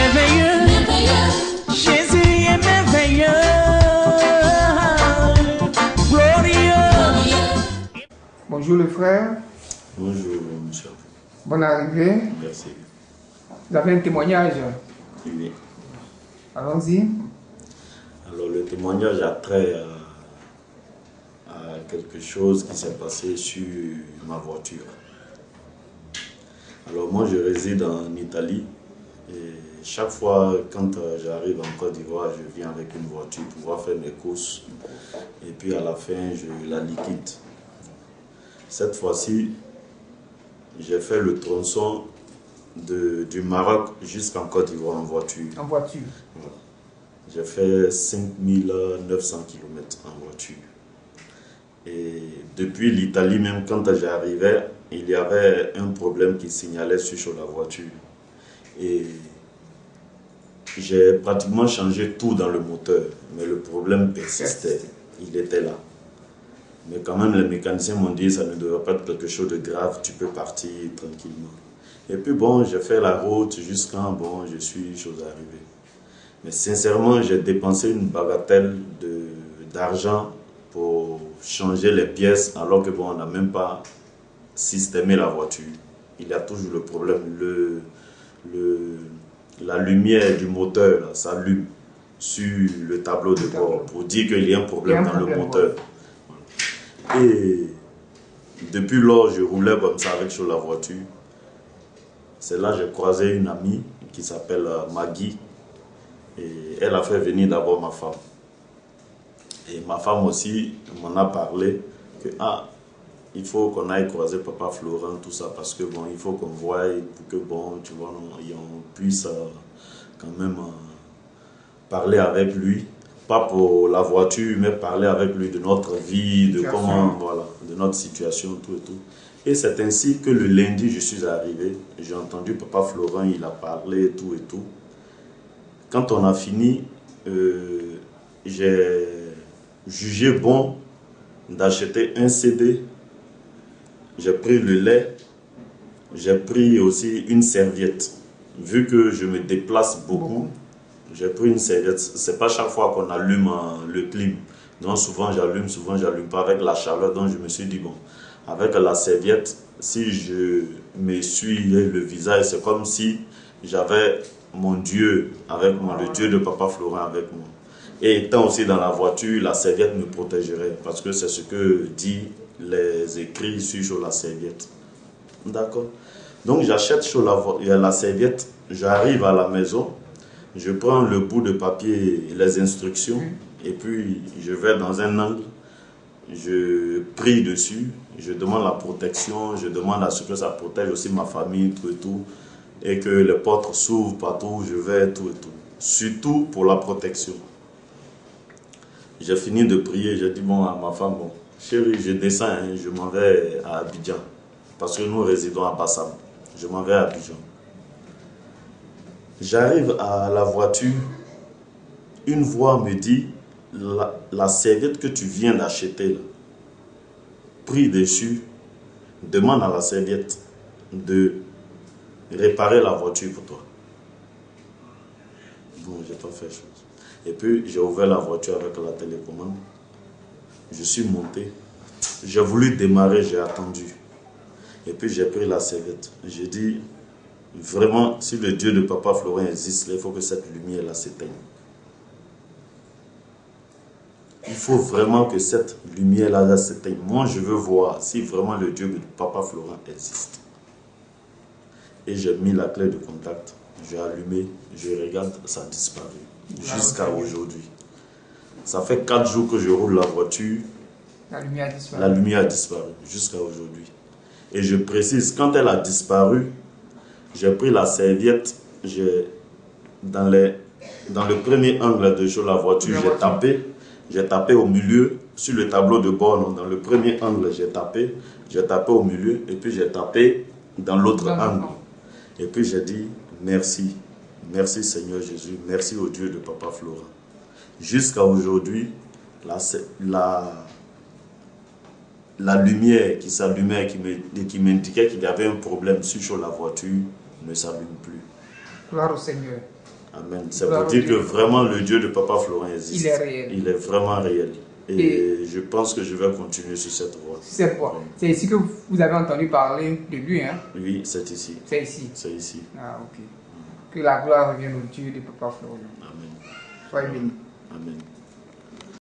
merveilleux. Jésus est merveilleux. Glorieux. Bonjour le frère. Bonjour, monsieur. Bonne arrivée. Merci. Vous avez un témoignage? Oui. Allons-y. Alors, le témoignage a trait à quelque chose qui s'est passé sur ma voiture. Alors, moi, je réside en Italie et chaque fois, quand j'arrive en Côte d'Ivoire, je viens avec une voiture pour pouvoir faire mes courses et puis à la fin, je la liquide. Cette fois-ci, j'ai fait le tronçon du Maroc jusqu'en Côte d'Ivoire en voiture. En voiture. Voilà. J'ai fait 5900 km en voiture. Et depuis l'Italie, même quand j'arrivais, il y avait un problème qui signalait sur la voiture. Et j'ai pratiquement changé tout dans le moteur, mais le problème persistait. Il était là. Mais quand même, les mécaniciens m'ont dit que ça ne devrait pas être quelque chose de grave, tu peux partir tranquillement. Et puis bon, j'ai fait la route jusqu'à bon, je suis chose arrivée. Mais sincèrement, j'ai dépensé une bagatelle d'argent pour changer les pièces, alors que bon, on n'a même pas systémé la voiture. Il y a toujours le problème, la lumière du moteur s'allume sur le tableau de bord pour dire qu'il y a un problème dans le moteur. Et depuis lors, je roulais comme ça avec sur la voiture. C'est là que j'ai croisé une amie qui s'appelle Maggie. Et elle a fait venir d'abord ma femme. Et ma femme aussi m'en a parlé que il faut qu'on aille croiser Papa Florent, tout ça, parce que bon, il faut qu'on voie pour que bon, tu vois, on puisse quand même parler avec lui. Pas pour la voiture, mais parler avec lui de notre vie, de comment, voilà, de notre situation, tout et tout. Et c'est ainsi que le lundi, je suis arrivé. J'ai entendu Papa Florent, il a parlé, tout et tout. Quand on a fini, j'ai jugé bon d'acheter un CD. J'ai pris le lait. J'ai pris aussi une serviette. Vu que je me déplace beaucoup, j'ai pris une serviette. C'est pas chaque fois qu'on allume le clim. Donc souvent j'allume pas avec la chaleur. Donc je me suis dit, bon, avec la serviette, si je m'essuie le visage, c'est comme si j'avais mon Dieu avec moi, le Dieu de Papa Florent avec moi. Et étant aussi dans la voiture, la serviette me protégerait, parce que c'est ce que dit les écrits sur la serviette. D'accord. Donc j'achète sur la serviette, j'arrive à la maison, je prends le bout de papier, les instructions, et puis je vais dans un angle, je prie dessus, je demande la protection, je demande à ce que ça protège aussi ma famille, tout et tout, et que les portes s'ouvrent partout où je vais, tout et tout. Surtout pour la protection. J'ai fini de prier, j'ai dit bon à ma femme, bon, chérie, je descends, hein, je m'en vais à Abidjan, parce que nous résidons à Bassam. Je m'en vais à Abidjan. J'arrive à la voiture, une voix me dit, la serviette que tu viens d'acheter, prie dessus, demande à la serviette de réparer la voiture pour toi. Bon, j'ai pas fait chose. Et puis, j'ai ouvert la voiture avec la télécommande. Je suis monté. J'ai voulu démarrer, j'ai attendu. Et puis, j'ai pris la serviette. J'ai dit, vraiment, si le Dieu de Papa Florent existe, il faut que cette lumière-là s'éteigne. Il faut vraiment que cette lumière-là s'éteigne. Moi, je veux voir si vraiment le Dieu de Papa Florent existe. Et j'ai mis la clé de contact. J'ai allumé, je regarde, ça a disparu. Jusqu'à aujourd'hui. Ça fait 4 jours que je roule la voiture. La lumière a disparu. La lumière a disparu jusqu'à aujourd'hui. Et je précise, quand elle a disparu, j'ai pris la serviette, dans le premier angle de la voiture, j'ai tapé au milieu, sur le tableau de bord, dans le premier angle, j'ai tapé au milieu, et puis j'ai tapé dans l'autre angle. Et puis j'ai dit, merci. Merci Seigneur Jésus, merci au Dieu de Papa Florent. Jusqu'à aujourd'hui, la lumière qui s'allumait, qui m'indiquait qu'il y avait un problème sur la voiture, ne s'allume plus. Gloire au Seigneur. Amen. C'est pour dire que vraiment le Dieu de Papa Florent existe. Il est réel. Il est vraiment réel. Et je pense que je vais continuer sur cette voie. Cette voie. C'est ici que vous avez entendu parler de lui, hein? Oui, c'est ici. C'est ici. C'est ici. Ah, ok. Que la gloire revienne au Dieu de Papa Florent. Amen. Soyez bénis. Amen.